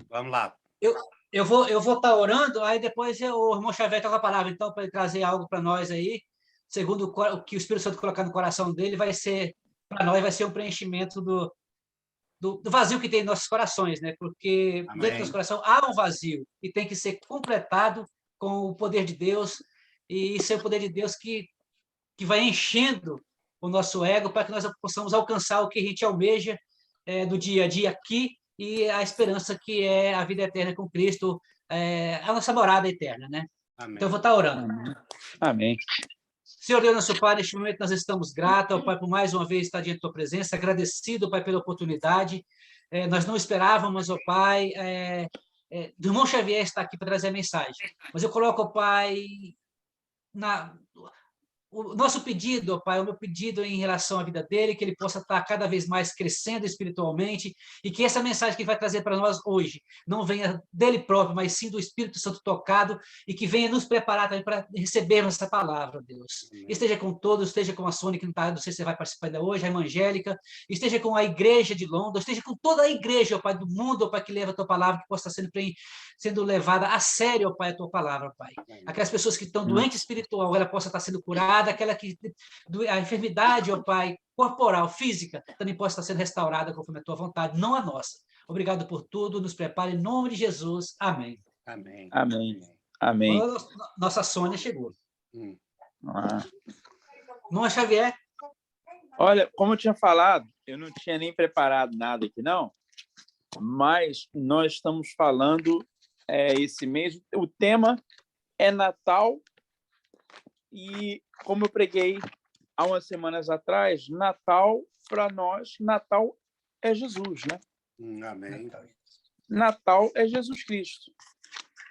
Vamos lá. Eu vou estar orando, aí depois o irmão Xavier toca a palavra, então, para ele trazer algo para nós aí, segundo o que o Espírito Santo colocar no coração dele, vai ser, para nós, vai ser um preenchimento do vazio que tem em nossos corações, né? Porque Amém. dentro do nosso coração há um vazio e tem que ser completado com o poder de Deus, e isso é o poder de Deus que vai enchendo o nosso ego para que nós possamos alcançar o que a gente almeja do dia a dia aqui e a esperança que é a vida eterna com Cristo, a nossa morada eterna, né? Amém. Então, eu vou estar orando. Amém. Senhor Deus, nosso Pai, neste momento nós estamos gratos, ao Pai, por mais uma vez estar diante da Tua presença, agradecido, Pai, pela oportunidade. Nós não esperávamos, ó Pai, do irmão Xavier estar aqui para trazer a mensagem, mas eu coloco, ó Pai, o nosso pedido, ó Pai, o meu pedido em relação à vida dele, que ele possa estar cada vez mais crescendo espiritualmente e que essa mensagem que ele vai trazer para nós hoje não venha dele próprio, mas sim do Espírito Santo tocado e que venha nos preparar também para recebermos essa palavra, Deus. Esteja com todos, esteja com a Sônia, que não sei se você vai participar ainda hoje, a irmã Angélica, esteja com a igreja de Londres, esteja com toda a igreja, ó Pai, do mundo, ó Pai, que leva a tua palavra, que possa estar sendo levada a sério, ó Pai, a tua palavra, Pai. Aquelas pessoas que estão doentes espiritual, ela possa estar sendo curada, aquela que a enfermidade, ó Pai, corporal, física, também possa estar sendo restaurada conforme a tua vontade, não a nossa. Obrigado por tudo, nos prepare em nome de Jesus. Amém. Amém. Amém. Amém. Nossa Sônia chegou. Ah. Irmão Xavier. Olha, como eu tinha falado, eu não tinha nem preparado nada aqui, não, mas nós estamos falando esse mês, o tema é Natal. E como eu preguei há umas semanas atrás, Natal, para nós, Natal é Jesus, né? Amém. Natal é Jesus Cristo.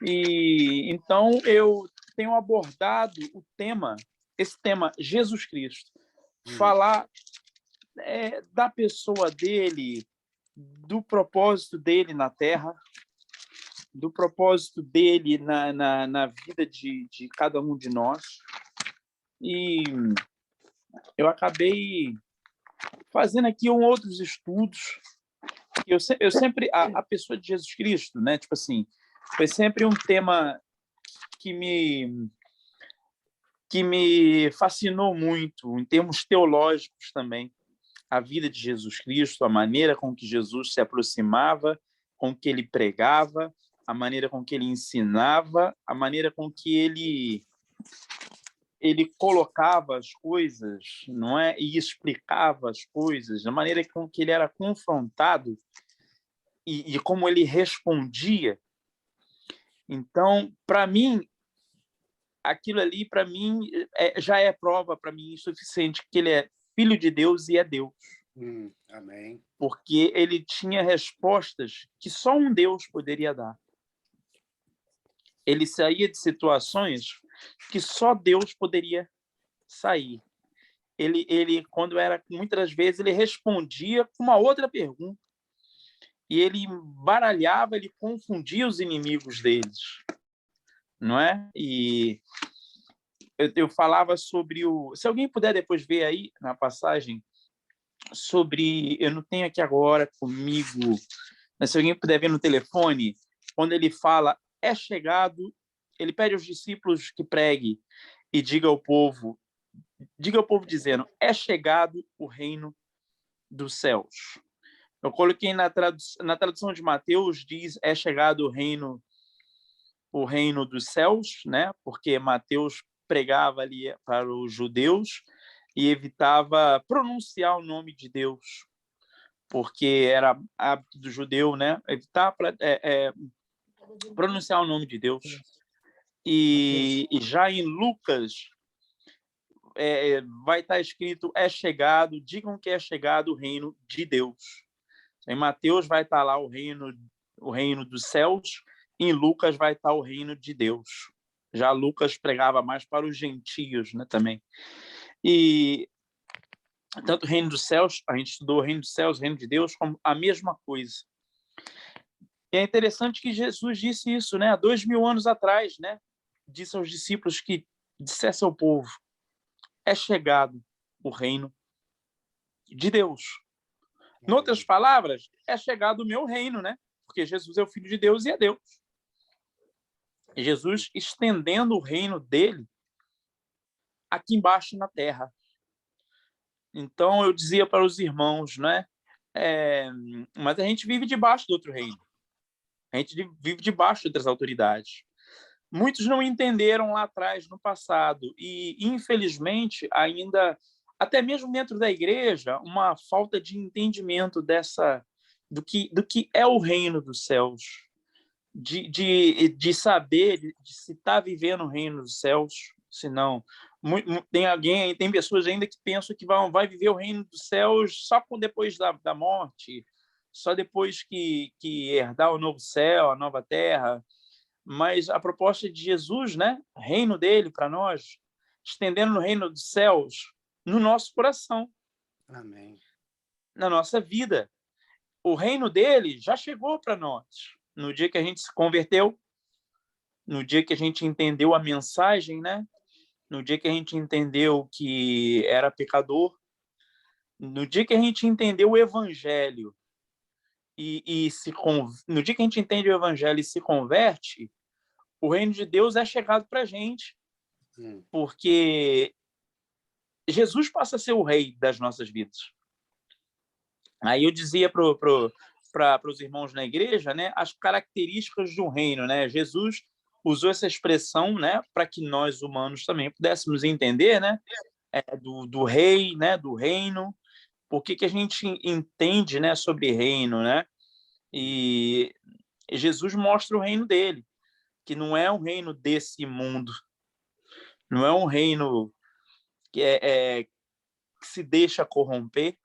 E então eu tenho abordado esse tema Jesus Cristo. Falar da pessoa dele, do propósito dele na Terra, do propósito dele na vida de cada um de nós. E eu acabei fazendo aqui outros estudos. Eu sempre a pessoa de Jesus Cristo, né? Tipo assim, foi sempre um tema que me fascinou muito em termos teológicos também. A vida de Jesus Cristo, a maneira com que Jesus se aproximava, com que ele pregava, a maneira com que ele ensinava, a maneira com que ele colocava as coisas, não é? E explicava as coisas, a maneira com que ele era confrontado e como ele respondia. Então, para mim, aquilo ali, para mim, já é prova para mim suficiente que ele é filho de Deus e é Deus. Amém. Porque ele tinha respostas que só um Deus poderia dar. Ele saía de situações que só Deus poderia sair. Ele quando era, muitas vezes, ele respondia com uma outra pergunta. E ele baralhava, ele confundia os inimigos deles. Não é? E eu falava sobre o... Se alguém puder depois ver aí na passagem, sobre... Eu não tenho aqui agora comigo, mas se alguém puder ver no telefone, quando ele fala, é chegado, ele pede aos discípulos que pregue e diga ao povo dizendo, é chegado o reino dos céus. Eu coloquei na tradução de Mateus, diz, é chegado o reino dos céus, né? Porque Mateus pregava ali para os judeus e evitava pronunciar o nome de Deus, porque era hábito do judeu, né? Evitar pronunciar o nome de Deus. E já em Lucas vai estar escrito, é chegado, digam que é chegado o reino de Deus. Em Mateus vai estar lá o reino dos céus, e em Lucas vai estar o reino de Deus. Já Lucas pregava mais para os gentios, né, também. E tanto o reino dos céus, a gente estudou o reino dos céus, o reino de Deus, como a mesma coisa. E é interessante que Jesus disse isso, né, há 2000 anos atrás, né, disse aos discípulos que dissesse ao povo, é chegado o reino de Deus. Em outras palavras, é chegado o meu reino, né? Porque Jesus é o Filho de Deus e é Deus. E Jesus estendendo o reino dele aqui embaixo na terra. Então, eu dizia para os irmãos, né? Mas a gente vive debaixo do outro reino. A gente vive debaixo de outras autoridades. Muitos não entenderam lá atrás, no passado, e, infelizmente, ainda, até mesmo dentro da igreja, uma falta de entendimento do que é o reino dos céus, de saber de se está vivendo o reino dos céus, se não. Tem pessoas ainda que pensam que vai viver o reino dos céus só depois da morte, só depois que herdar o novo céu, a nova terra. Mas a proposta de Jesus, né? Reino dele para nós, estendendo no reino dos céus, no nosso coração. Amém. Na nossa vida. O reino dele já chegou para nós. No dia que a gente se converteu, no dia que a gente entendeu a mensagem, né? No dia que a gente entendeu que era pecador, no dia que a gente entendeu o evangelho no dia que a gente entende o evangelho e se converte, o reino de Deus é chegado para a gente, porque Jesus passa a ser o rei das nossas vidas. Aí eu dizia para os irmãos na igreja, né, as características do reino, né? Jesus usou essa expressão, né, para que nós humanos também pudéssemos entender, né, do rei, né, do reino. Por que a gente entende, né, sobre reino, né? E Jesus mostra o reino dele, que não é um reino desse mundo, não é um reino que se deixa corromper,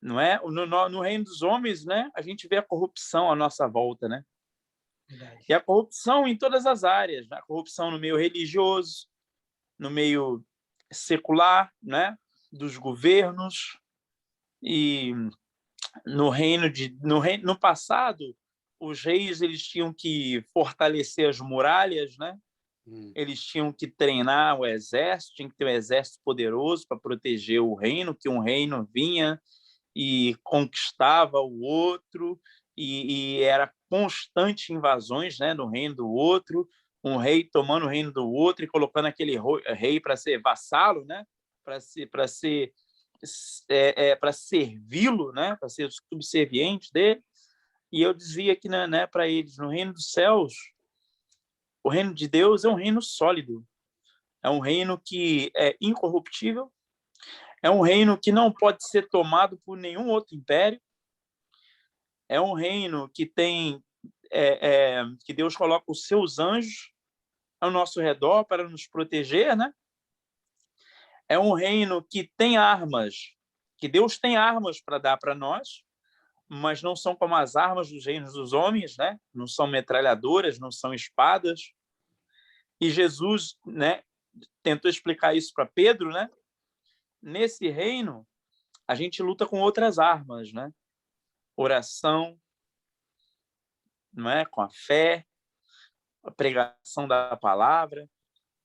não é? No reino dos homens, né? A gente vê a corrupção à nossa volta, né? Verdade. E a corrupção em todas as áreas, né? A corrupção no meio religioso, no meio secular, né? Dos governos. E no passado, os reis eles tinham que fortalecer as muralhas, né? Eles tinham que treinar o exército, tinha que ter um exército poderoso para proteger o reino, que um reino vinha e conquistava o outro, e era constante invasões, né, no reino do outro, um rei tomando o reino do outro e colocando aquele rei para ser vassalo, né, para servi-lo, né, para ser subserviente dele. E eu dizia que, né, para eles, no reino dos céus, o reino de Deus é um reino sólido, é um reino que é incorruptível, é um reino que não pode ser tomado por nenhum outro império, é um reino que tem que Deus coloca os seus anjos ao nosso redor para nos proteger, né? É um reino que tem armas, que Deus tem armas para dar para nós, mas não são como as armas dos reinos dos homens, né? Não são metralhadoras, não são espadas. E Jesus, né, tentou explicar isso para Pedro, né? Nesse reino, a gente luta com outras armas, né? Oração, não é? Com a fé, a pregação da palavra.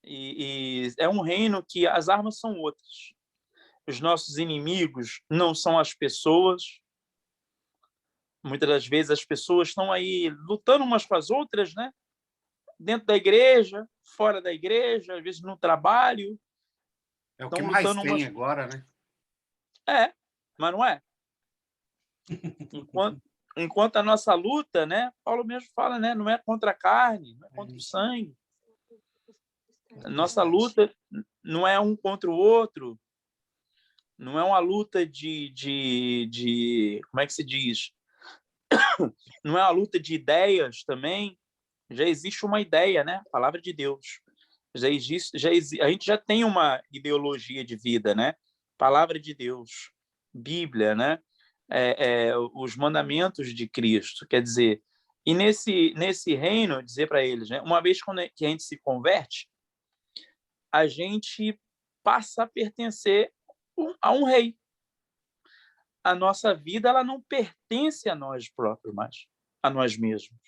E é um reino que as armas são outras. Os nossos inimigos não são as pessoas. Muitas das vezes as pessoas estão aí lutando umas com as outras, né? Dentro da igreja, fora da igreja, às vezes no trabalho. É o que mais tem umas... agora, né? Mas não é. Enquanto a nossa luta, né? Paulo mesmo fala, né? Não é contra a carne, não é contra o sangue. A nossa luta não é um contra o outro, não é uma luta de como é que se diz? Não é uma luta de ideias também. Já existe uma ideia, né? A palavra de Deus. A gente já tem uma ideologia de vida, né? Palavra de Deus, Bíblia, né? Os mandamentos de Cristo. Quer dizer, e nesse reino, dizer para eles, né? Uma vez que a gente se converte, a gente passa a pertencer a um rei. A nossa vida ela não pertence a nós próprios, mas a nós mesmos.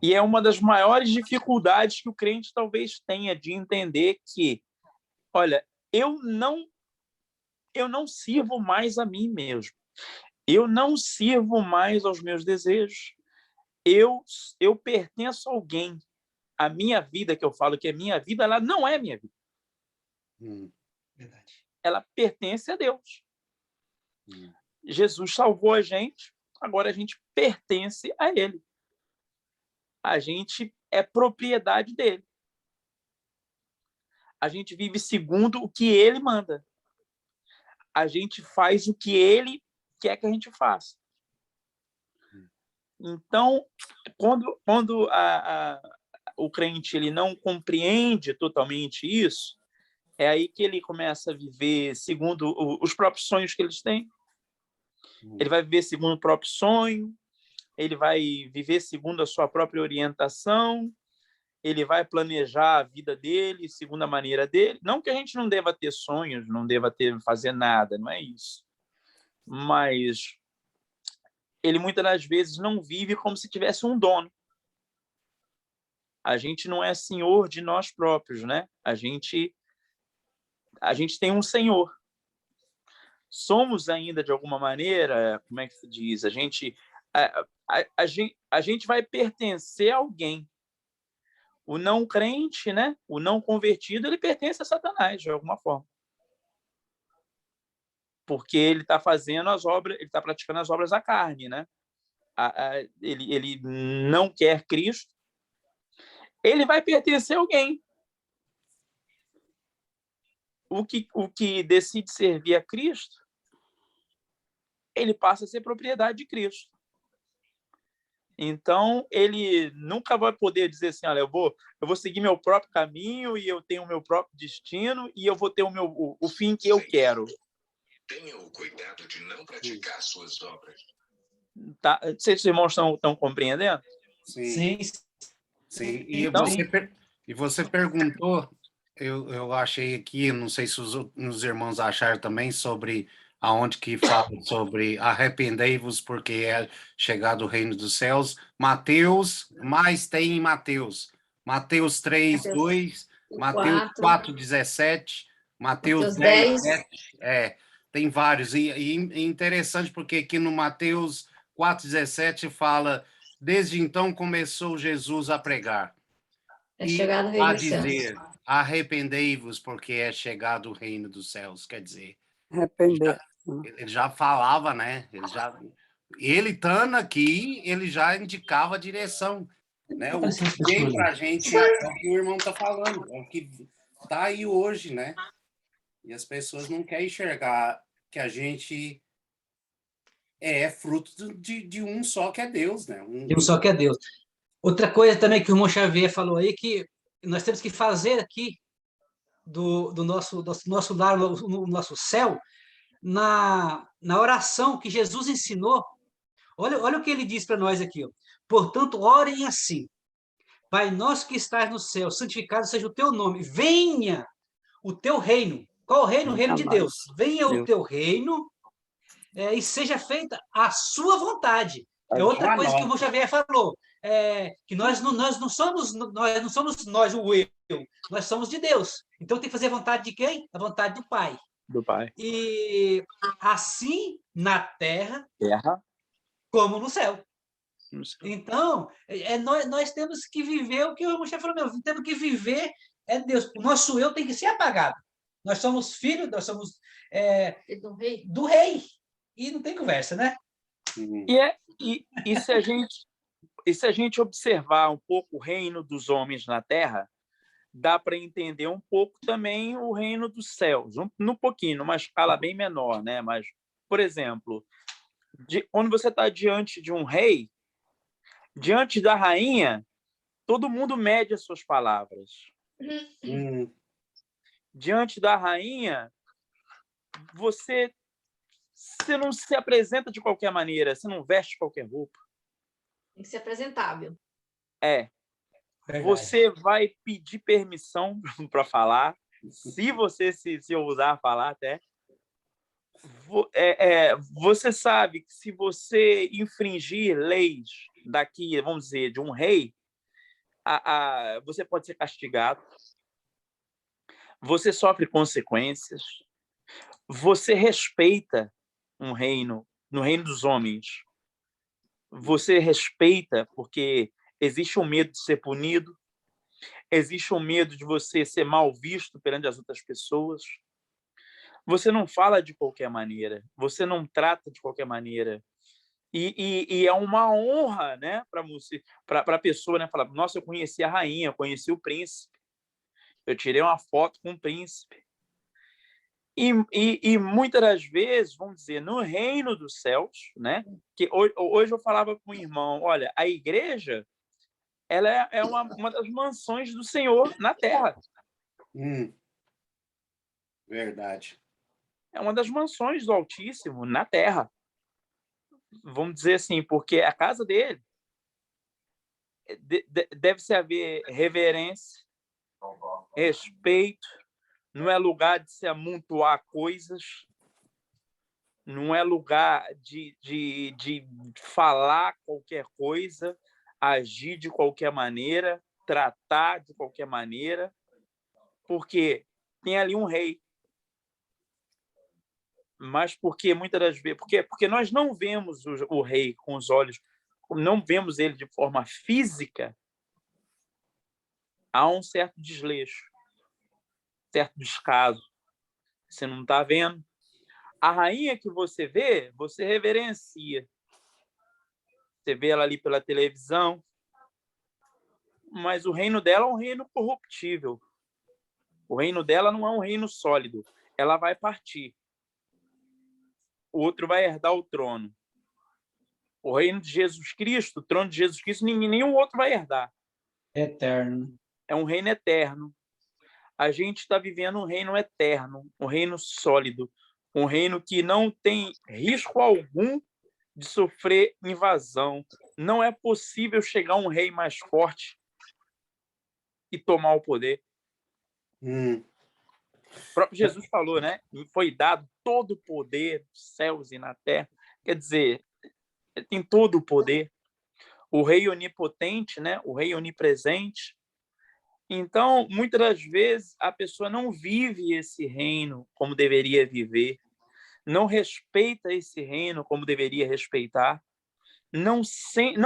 E é uma das maiores dificuldades que o crente talvez tenha de entender que, olha, eu eu não sirvo mais a mim mesmo. Eu não sirvo mais aos meus desejos. Eu pertenço a alguém. A minha vida, que eu falo que é minha vida, ela não é minha vida. Verdade. Ela pertence a Deus. Jesus salvou a gente, agora a gente pertence a Ele. A gente é propriedade dele. A gente vive segundo o que ele manda. A gente faz o que ele quer que a gente faça. Então, quando o crente ele não compreende totalmente isso, é aí que ele começa a viver segundo os próprios sonhos que eles têm. Ele vai viver segundo o próprio sonho, ele vai viver segundo a sua própria orientação, ele vai planejar a vida dele segundo a maneira dele. Não que a gente não deva ter sonhos, não deva fazer nada, não é isso. Mas ele muitas das vezes não vive como se tivesse um dono. A gente não é senhor de nós próprios, né? A gente tem um senhor. Somos ainda, de alguma maneira, como é que se diz? A gente vai pertencer a alguém. O não crente, né? O não convertido, ele pertence a Satanás, de alguma forma. Porque ele está fazendo as obras, ele está praticando as obras da carne, né? Ele não quer Cristo. Ele vai pertencer a alguém. O que decide servir a Cristo, ele passa a ser propriedade de Cristo. Então, ele nunca vai poder dizer assim, olha, eu vou seguir meu próprio caminho e eu tenho o meu próprio destino e eu vou ter o fim que eu quero. Tenha o cuidado de não praticar suas obras. Tá? Vocês irmãos estão compreendendo? Sim. Sim. E você perguntou, eu achei aqui, não sei se os irmãos acharam também, sobre aonde que fala sobre arrependei-vos porque é chegado o reino dos céus. Mateus, mais tem em Mateus. Mateus 3, 2, Mateus 4, 17, Mateus 10, 7. Tem vários. E interessante porque aqui no Mateus 4, 17 fala: desde então começou Jesus a pregar. É chegado o reino dos céus. Dizer, arrependei-vos porque é chegado o reino dos céus. Quer dizer, Arrepender. ele já falava, né? Ele estando aqui, ele já indicava a direção, né? O que vem para a gente é o que o irmão está falando, é o que está aí hoje, né? E as pessoas não querem enxergar que a gente é fruto de um só que é Deus, né? De um só que é Deus. Outra coisa também que o irmão Xavier falou aí, que nós temos que fazer aqui do nosso lar, no nosso céu, na oração que Jesus ensinou. Olha o que ele diz para nós aqui. Ó. Portanto, orem assim. Pai nosso que estás no céu, santificado seja o teu nome. Venha o teu reino. Qual o reino? O reino de Deus. Venha o teu reino e seja feita a sua vontade. É outra coisa que o irmão Xavier falou. Que nós não somos nós, o eu. Nós somos de Deus. Então tem que fazer a vontade de quem? A vontade do Pai. Do Pai. E assim na terra como no céu. Então, nós temos que viver o que o irmão Xavier falou, temos que viver Deus. O nosso eu tem que ser apagado. Nós somos filhos, nós somos do rei. E não tem conversa, né? E se a gente observar um pouco o reino dos homens na terra, dá para entender um pouco também o reino dos céus, um pouquinho, numa escala bem menor, né? Mas, por exemplo, quando você está diante de um rei, diante da rainha, todo mundo mede as suas palavras. Diante da rainha, você não se apresenta de qualquer maneira, você não veste qualquer roupa. Tem que ser apresentável. Verdade. Você vai pedir permissão para falar, se você se ousar falar até. Você sabe que se você infringir leis daqui, vamos dizer, de um rei, você pode ser castigado, você sofre consequências. você respeita um reino, no reino dos homens. Você respeita porque existe um medo de ser punido, existe um medo de você ser mal visto perante as outras pessoas. Você não fala de qualquer maneira, você não trata de qualquer maneira. E é uma honra, né, para a pessoa, né, falar: nossa, eu conheci a rainha, eu conheci o príncipe, eu tirei uma foto com o príncipe. E muitas das vezes, vamos dizer, no reino dos céus, né, que hoje eu falava com um irmão: olha, a igreja, ela é uma das mansões do Senhor na terra. Verdade. É uma das mansões do Altíssimo na terra. Vamos dizer assim, porque é a casa dele. Deve-se haver reverência, respeito, não é lugar de se amontoar coisas, não é lugar de falar qualquer coisa, agir de qualquer maneira, tratar de qualquer maneira, porque tem ali um rei. Mas porque muitas das vezes, porque nós não vemos o rei com os olhos, não vemos ele de forma física, há um certo desleixo, certo descaso. Você não está vendo. A rainha que você vê, você reverencia. Você vê ela ali pela televisão, mas o reino dela é um reino corruptível. O reino dela não é um reino sólido. Ela vai partir. O outro vai herdar o trono. O reino de Jesus Cristo, o trono de Jesus Cristo, nenhum outro vai herdar. Eterno. É um reino eterno. A gente está vivendo um reino eterno, um reino sólido, um reino que não tem risco algum de sofrer invasão. Não é possível chegar um rei mais forte e tomar o poder. O próprio Jesus falou, né? Foi dado todo o poder nos céus e na terra. Quer dizer, ele tem todo o poder. O rei onipotente, né? O rei onipresente. Então, muitas das vezes, a pessoa não vive esse reino como deveria viver, não respeita esse reino como deveria respeitar, não sente,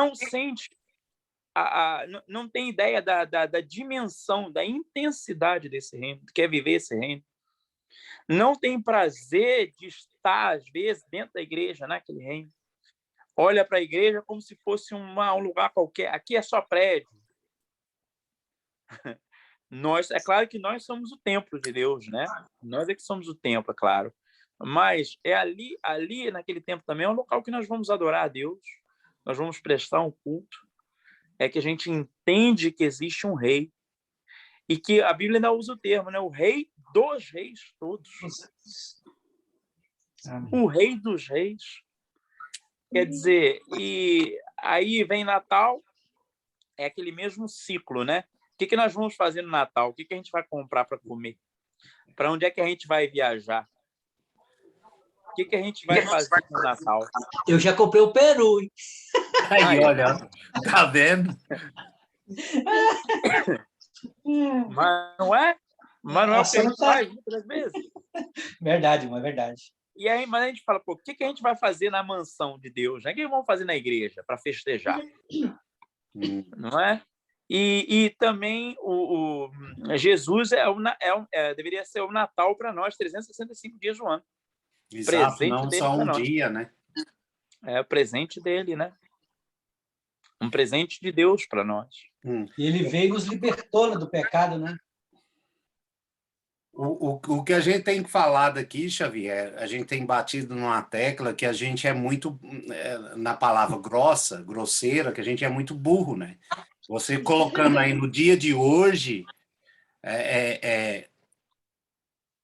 não tem ideia da dimensão, da intensidade desse reino, quer viver esse reino. Não tem prazer de estar, às vezes, dentro da igreja, naquele reino. Olha para a igreja como se fosse um lugar qualquer. Aqui é só prédio. É claro que nós somos o templo de Deus, né? Nós é que somos o templo, é claro. Mas é ali naquele templo também é um local que nós vamos adorar a Deus, nós vamos prestar um culto. É que a gente entende que existe um rei e que a Bíblia ainda usa o termo, né? O rei dos reis todos. O rei dos reis. Quer dizer, e aí vem Natal, é aquele mesmo ciclo, né? O que nós vamos fazer no Natal? O que a gente vai comprar para comer? Para onde é que a gente vai viajar? O que a gente vai fazer no Natal? Eu já comprei o peru, hein? Aí, olha, tá vendo? Mas não é? Mas não é o que a gente faz muitas vezes. Verdade, mas é verdade. E aí, mas a gente fala, pô, o que a gente vai fazer na mansão de Deus? O que vamos fazer na igreja para festejar? Não é? E também o Jesus deveria ser o Natal para nós, 365 dias do ano. Exato, Presente não dele só pra um nós. dia, né? É o presente dele, né? Um presente de Deus para nós. E ele veio e nos libertou do pecado, né? O que a gente tem falado aqui, Xavier, a gente tem batido numa tecla que a gente é muito, na palavra grosseira, que a gente é muito burro, né? Você colocando aí no dia de hoje,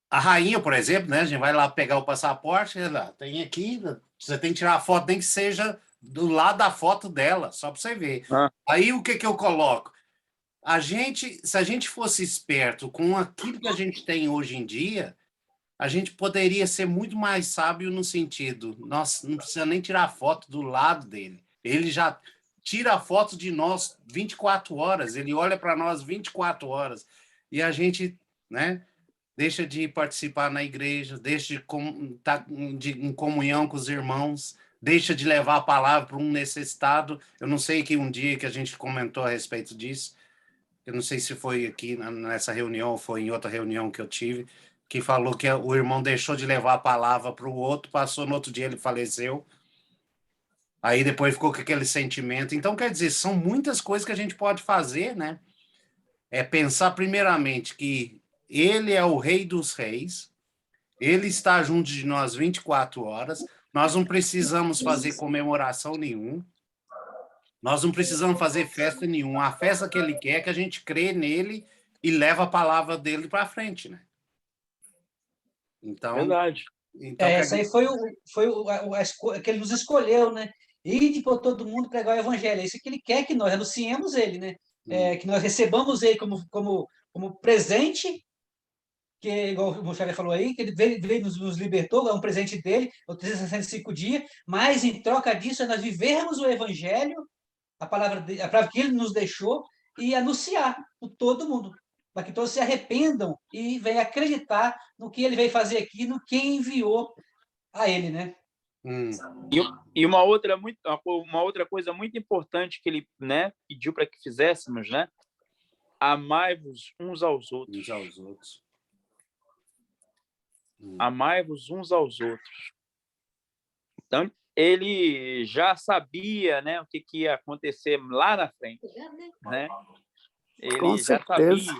a rainha, por exemplo, né? A gente vai lá pegar o passaporte, lá, tem aqui, você tem que tirar a foto, nem que seja do lado da foto dela, só para você ver. Aí o que eu coloco? Se a gente fosse esperto com aquilo que a gente tem hoje em dia, a gente poderia ser muito mais sábio no sentido, nossa, não precisa nem tirar foto do lado dele. Ele já tira a foto de nós 24 horas, ele olha para nós 24 horas. E a gente, né? deixa de participar na igreja, deixa de estar em comunhão com os irmãos, deixa de levar a palavra para um necessitado. Eu não sei que um dia que a gente comentou a respeito disso, eu não sei se foi aqui nessa reunião ou foi em outra reunião que eu tive, que falou que o irmão deixou de levar a palavra para o outro, passou no outro dia ele faleceu, aí depois ficou com aquele sentimento. Então, quer dizer, são muitas coisas que a gente pode fazer, né? É pensar primeiramente que ele é o Rei dos Reis, ele está junto de nós 24 horas, nós não precisamos fazer comemoração nenhuma, nós não precisamos fazer festa nenhuma. A festa que ele quer é que a gente crê nele e leva a palavra dele para frente, né? Então, Verdade. Essa aí foi que ele nos escolheu, né? Ide por todo mundo pregar o evangelho. É isso que ele quer que nós anunciemos ele, né? Que nós recebamos ele como presente, que, igual o Xavier falou aí, que ele veio nos libertou, é um presente dele, o 365 dias, mas em troca disso, nós vivermos o evangelho, a palavra que ele nos deixou, e anunciar por todo mundo, para que todos se arrependam e venham acreditar no que ele veio fazer aqui, no que enviou a ele, né? E uma outra coisa muito importante que ele, né, pediu para que fizéssemos, né? Amai-vos uns aos outros. Uns aos outros. Amai-vos uns aos outros. Então, ele já sabia, né, o que ia acontecer lá na frente, né? Ele já sabia,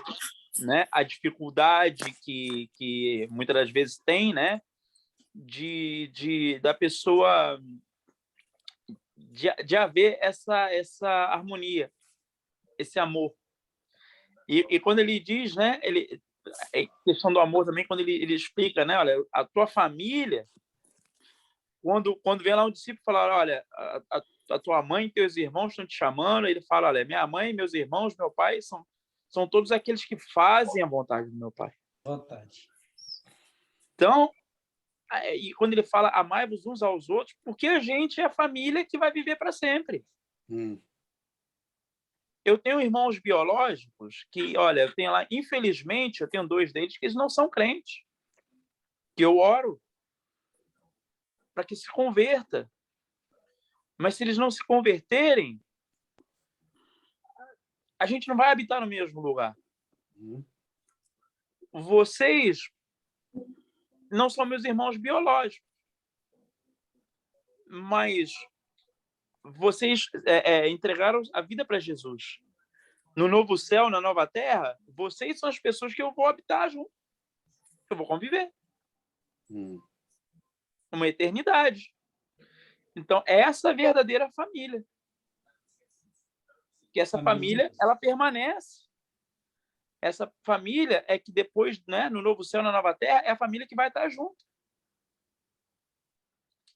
né, a dificuldade que muitas das vezes tem, né, da pessoa de haver essa harmonia, esse amor. E quando ele diz, né, a questão do amor também, quando ele explica, né, olha, a tua família, quando vem lá um discípulo falar, olha, a tua mãe e teus irmãos estão te chamando, ele fala, olha, minha mãe, meus irmãos, meu pai são todos aqueles que fazem a vontade do meu pai. Vontade. Então, e quando ele fala amai-vos uns aos outros, porque a gente é a família que vai viver para sempre. Eu tenho irmãos biológicos que, olha, eu tenho lá, infelizmente, eu tenho 2 deles que eles não são crentes, que eu oro para que se converta. Mas se eles não se converterem, a gente não vai habitar no mesmo lugar. Vocês não são meus irmãos biológicos, mas vocês entregaram a vida para Jesus. No novo céu, na nova terra, vocês são as pessoas que eu vou habitar junto. Eu vou conviver. Uma eternidade. Então, essa é a verdadeira família. Que essa família, ela permanece. Essa família é que depois, né, no novo céu, na nova terra, é a família que vai estar junto.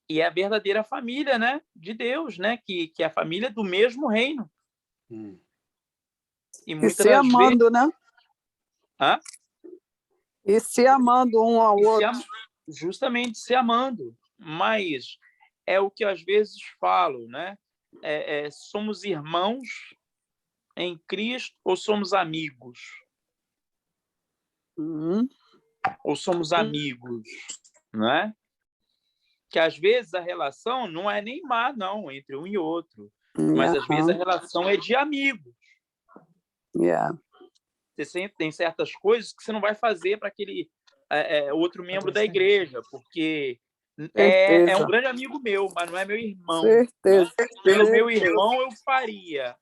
E é a verdadeira família, né, de Deus, né, que é a família do mesmo reino. E se amando, né? Hã? E se amando um ao outro. Justamente se amando. Mas é o que às vezes falo, né? Somos irmãos em Cristo ou somos amigos? Ou somos amigos, né? Que às vezes a relação não é nem má, não, entre um e outro. Mas às vezes a relação é de amigos. Você tem certas coisas que você não vai fazer para aquele outro membro da igreja, porque é um grande amigo meu, mas não é meu irmão. Certeza. Né? Pelo meu irmão eu faria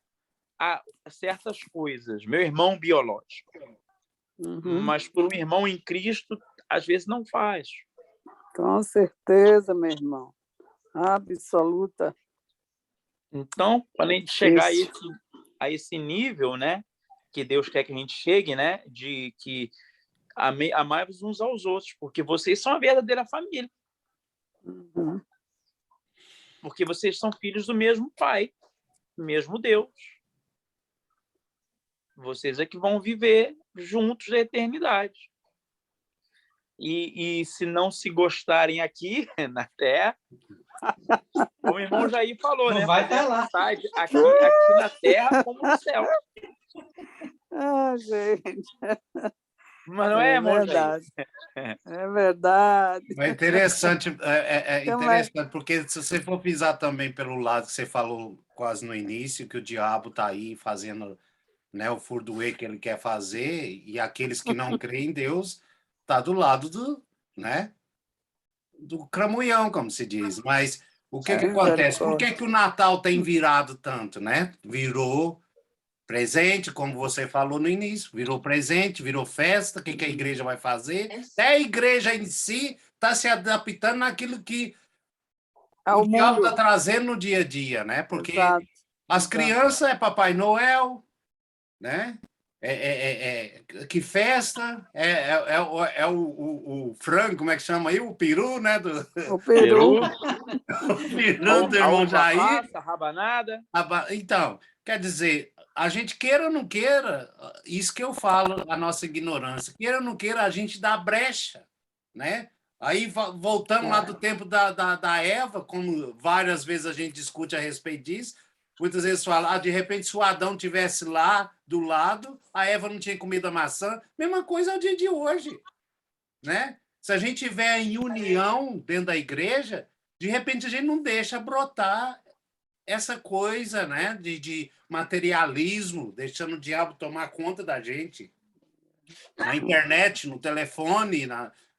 certas coisas, meu irmão biológico. Mas por um irmão em Cristo, às vezes não faz. Com certeza, meu irmão. Absoluta. Então, quando a gente chegar a esse nível, né, que Deus quer que a gente chegue, né, de que amai-vos uns aos outros, porque vocês são a verdadeira família. Porque vocês são filhos do mesmo Pai, do mesmo Deus. Vocês é que vão viver juntos a eternidade. E se não se gostarem aqui na Terra, o irmão Jair falou, não né? Vai estar lá. Aqui na Terra como no céu. Gente. Mas não é, irmão Jair? verdade. É verdade. É interessante, Então, interessante, porque se você for pisar também pelo lado que você falou quase no início, que o diabo está aí fazendo, né, o furduê que ele quer fazer, e aqueles que não creem em Deus tá do lado do, né, do cramunhão, como se diz. Mas o que acontece? Por que o Natal tem virado tanto, né? Virou presente, como você falou no início, virou presente, virou festa. O que a igreja vai fazer? Até a igreja em si está se adaptando naquilo que o diabo está trazendo no dia a dia, né? Porque as crianças é Papai Noel, né? Que festa, o frango, como é que chama aí? O peru, né? O peru. O peru do irmão Jair. A rabanada. Então, quer dizer, a gente queira ou não queira, isso que eu falo, a nossa ignorância, queira ou não queira, a gente dá brecha, né? Aí, voltando lá do tempo da Eva, como várias vezes a gente discute a respeito disso, muitas vezes fala, de repente, se o Adão tivesse lá do lado, a Eva não tinha comido a maçã. Mesma coisa é o dia de hoje, né? Se a gente tiver em união dentro da igreja, de repente a gente não deixa brotar essa coisa, né, de materialismo, deixando o diabo tomar conta da gente. Na internet, no telefone,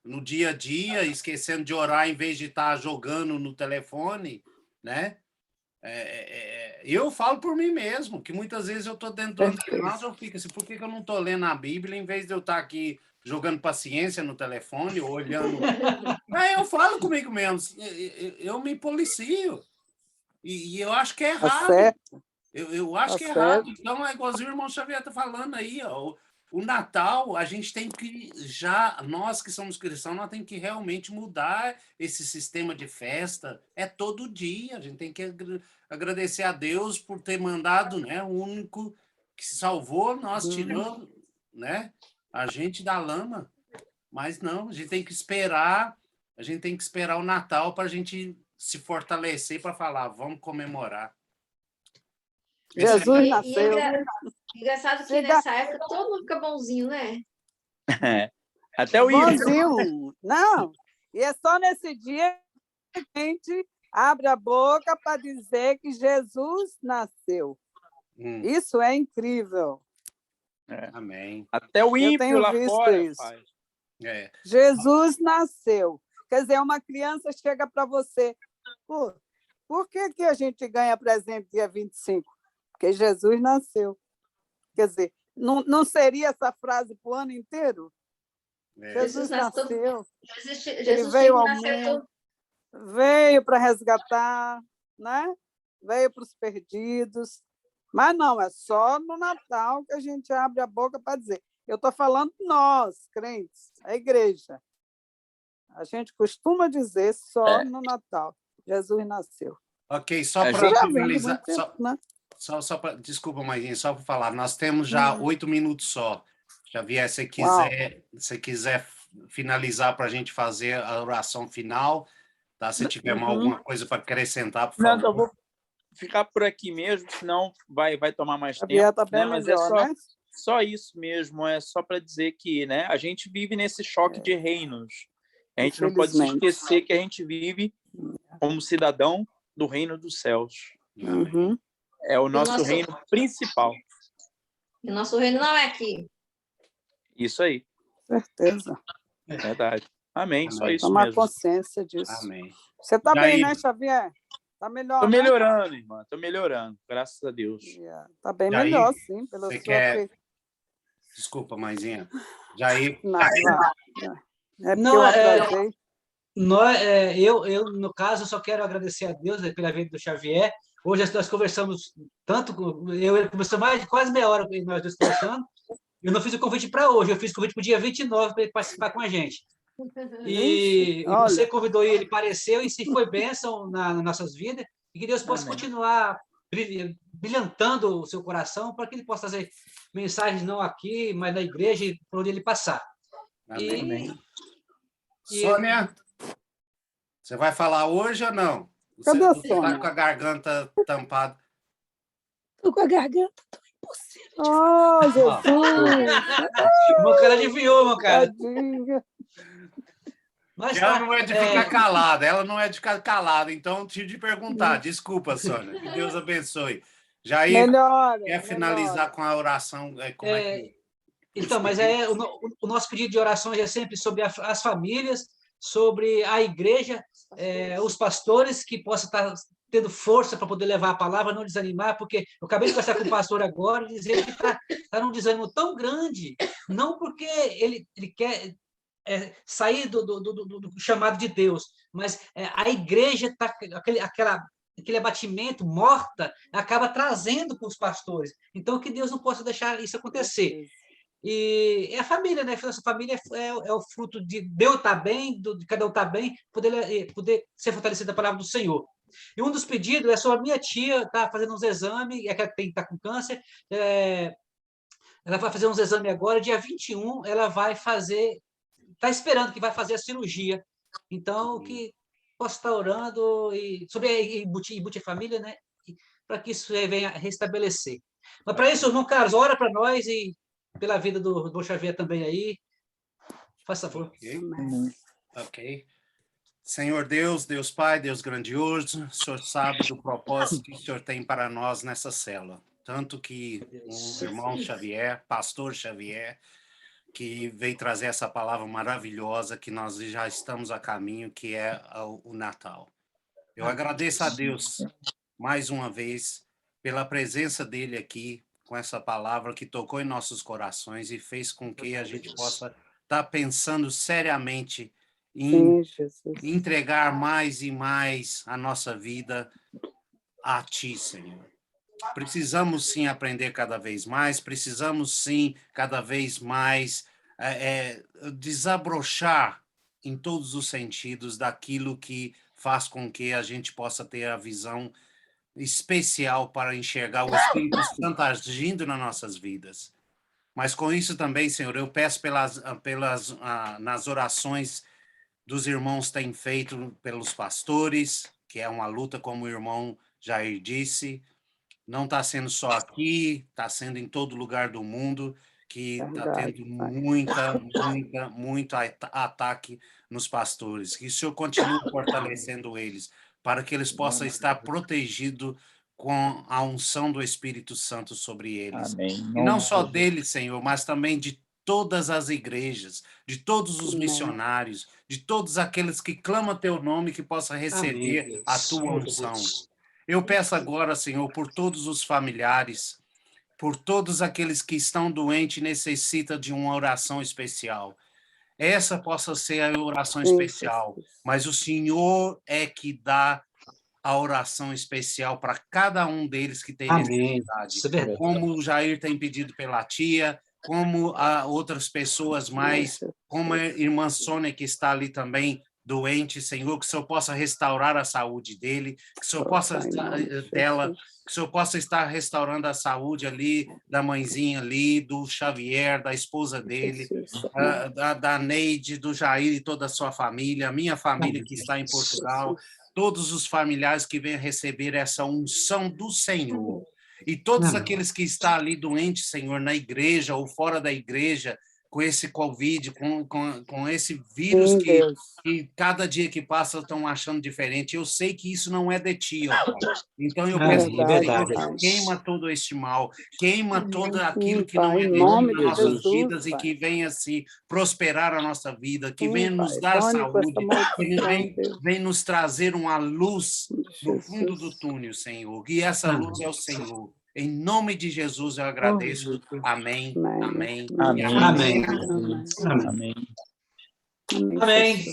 no dia a dia, esquecendo de orar em vez de estar jogando no telefone, né? Eu falo por mim mesmo, que muitas vezes eu estou dentro do casa, eu fico assim, por que eu não estou lendo a Bíblia em vez de eu estar aqui jogando paciência no telefone, ou olhando... eu falo comigo mesmo, eu me policio, e eu acho que é errado. Eu acho que é errado. Então, é igualzinho o irmão Xavier está falando aí, ó, o Natal, a gente tem que nós que somos cristãos, nós temos que realmente mudar esse sistema de festa. É todo dia, a gente tem que agradecer a Deus por ter mandado, né, o único que se salvou, nós tirou, né, a gente da lama. Mas não, a gente tem que esperar o Natal para a gente se fortalecer para falar, vamos comemorar. Jesus nasceu. Engraçado que nessa época todo mundo fica bonzinho, né? Até o bonzinho. Não, e é só nesse dia que a gente abre a boca para dizer que Jesus nasceu. Isso é incrível. Amém. Até o ímpio lá fora, isso. Jesus nasceu. Quer dizer, uma criança chega para você. Por que a gente ganha presente dia 25? Porque Jesus nasceu. Quer dizer, não seria essa frase para o ano inteiro? Jesus nasceu. Ele veio ao mundo, veio para resgatar, né? Veio para os perdidos. Mas não, é só no Natal que a gente abre a boca para dizer. Eu estou falando nós, crentes, a igreja. A gente costuma dizer só no Natal. Jesus nasceu. Ok, só para finalizar... Só para, desculpa, Maisinha, só para falar, nós temos já 8 minutos só. Xavier, se quiser finalizar para a gente fazer a oração final, tá? Se tiver alguma coisa para acrescentar, por favor. Não, eu vou ficar por aqui mesmo, senão vai tomar mais Xavier tempo. Tá bem mas melhor, é né? só isso mesmo, é só para dizer que, né, a gente vive nesse choque de reinos. A gente não pode se esquecer que a gente vive como cidadão do reino dos céus. É o nosso reino principal. E o nosso reino não é aqui. Isso aí. Certeza. Verdade. Amém. Só isso Tomar mesmo. consciência disso. Amém. Você está bem, né, Xavier? Está melhor, Estou melhorando, irmã. Estou melhorando, graças a Deus. Está bem melhor, sim. Você quer... Desculpa, Maisinha. Jair. Eu, no caso, só quero agradecer a Deus pela vida do Xavier. Hoje nós conversamos tanto, ele conversou quase meia hora com nós dois conversando. Eu não fiz o convite para hoje, eu fiz o convite para o dia 29 para ele participar com a gente. E você convidou ele, apareceu, e se foi bênção nas nossas vidas, e que Deus possa continuar brilhantando o seu coração, para que ele possa trazer mensagens não aqui, mas na igreja, por onde ele passar. Amém. Sônia, você vai falar hoje ou não? Cadê a Você Sônia? está com a garganta tampada. Estou com a garganta, estou Oh, Jesus! Meu cara adivinhou, meu cara. Tadinha. Mas Ela tá, não é de ficar calada, ela não é de ficar calada, então tive de perguntar. Desculpa, Sônia, que Deus abençoe. Jair, Melhora, quer finalizar melhora. com a oração? Como é que... Então, mas o nosso pedido de orações é sempre sobre as famílias, sobre a igreja, os pastores que possam estar tendo força para poder levar a palavra, não desanimar, porque eu acabei de conversar com o pastor agora, dizendo que está num desânimo tão grande, não porque ele quer sair do chamado de Deus, mas a igreja está aquele abatimento, morta, acaba trazendo para os pastores. Então, que Deus não possa deixar isso acontecer. E é a família, né? Essa família é o fruto de Deus estar bem, de cada um estar bem, poder ser fortalecido da palavra do Senhor. E um dos pedidos é sobre a minha tia, está fazendo uns exames, é que ela está com câncer, ela vai fazer uns exames agora, dia 21, ela vai fazer, está esperando que vai fazer a cirurgia. Então, que possa estar orando sobre a Ibuti Família, né? Para que isso venha restabelecer. Mas para isso, irmão Carlos, ora para nós e pela vida do Xavier também aí. Faça favor. Ok. Senhor Deus, Deus Pai, Deus grandioso, o Senhor sabe do propósito que o Senhor tem para nós nessa célula. Tanto que o irmão Xavier, pastor Xavier, que veio trazer essa palavra maravilhosa que nós já estamos a caminho, que é o Natal. Eu agradeço a Deus, mais uma vez, pela presença dele aqui, com essa palavra que tocou em nossos corações e fez com que a gente possa estar pensando seriamente em entregar mais e mais a nossa vida a Ti, Senhor. Precisamos, sim, aprender cada vez mais, precisamos, sim, cada vez mais desabrochar em todos os sentidos daquilo que faz com que a gente possa ter a visão especial para enxergar o Espírito Santo agindo nas nossas vidas. Mas com isso também, Senhor, eu peço nas orações dos irmãos têm feito pelos pastores, que é uma luta, como o irmão Jair disse, não está sendo só aqui, está sendo em todo lugar do mundo, que está tendo muito ataque nos pastores. Que o Senhor continue fortalecendo eles, para que eles possam estar protegidos com a unção do Espírito Santo sobre eles. Amém. E não só deles, Senhor, mas também de todas as igrejas, de todos os missionários, de todos aqueles que clamam teu nome, que possam receber a tua unção. Eu peço agora, Senhor, por todos os familiares, por todos aqueles que estão doentes e necessitam de uma oração especial. Essa possa ser a oração especial, mas o Senhor é que dá a oração especial para cada um deles que tem necessidade. Como o Jair tem pedido pela tia, como outras pessoas mais, como a irmã Sônia, que está ali também doente, Senhor, que o Senhor possa restaurar a saúde dele, que o Senhor possa que o Senhor possa estar restaurando a saúde ali da mãezinha ali, do Xavier, da esposa dele, da Neide, do Jair e toda a sua família, a minha família que está em Portugal, todos os familiares que venham receber essa unção do Senhor. E todos aqueles que estão ali doentes, Senhor, na igreja ou fora da igreja, com esse Covid, com esse vírus que cada dia que passa estão achando diferente. Eu sei que isso não é de ti, ó Pai. Então eu peço que queima todo este mal, queima todo aquilo que não é de ti nas nossas vidas e que venha se prosperar a nossa vida, que venha nos dar saúde, que venha nos trazer uma luz no fundo do túnel, Senhor. E essa luz é o Senhor. Em nome de Jesus eu agradeço. Amém. Amém. Amém. Amém. Amém.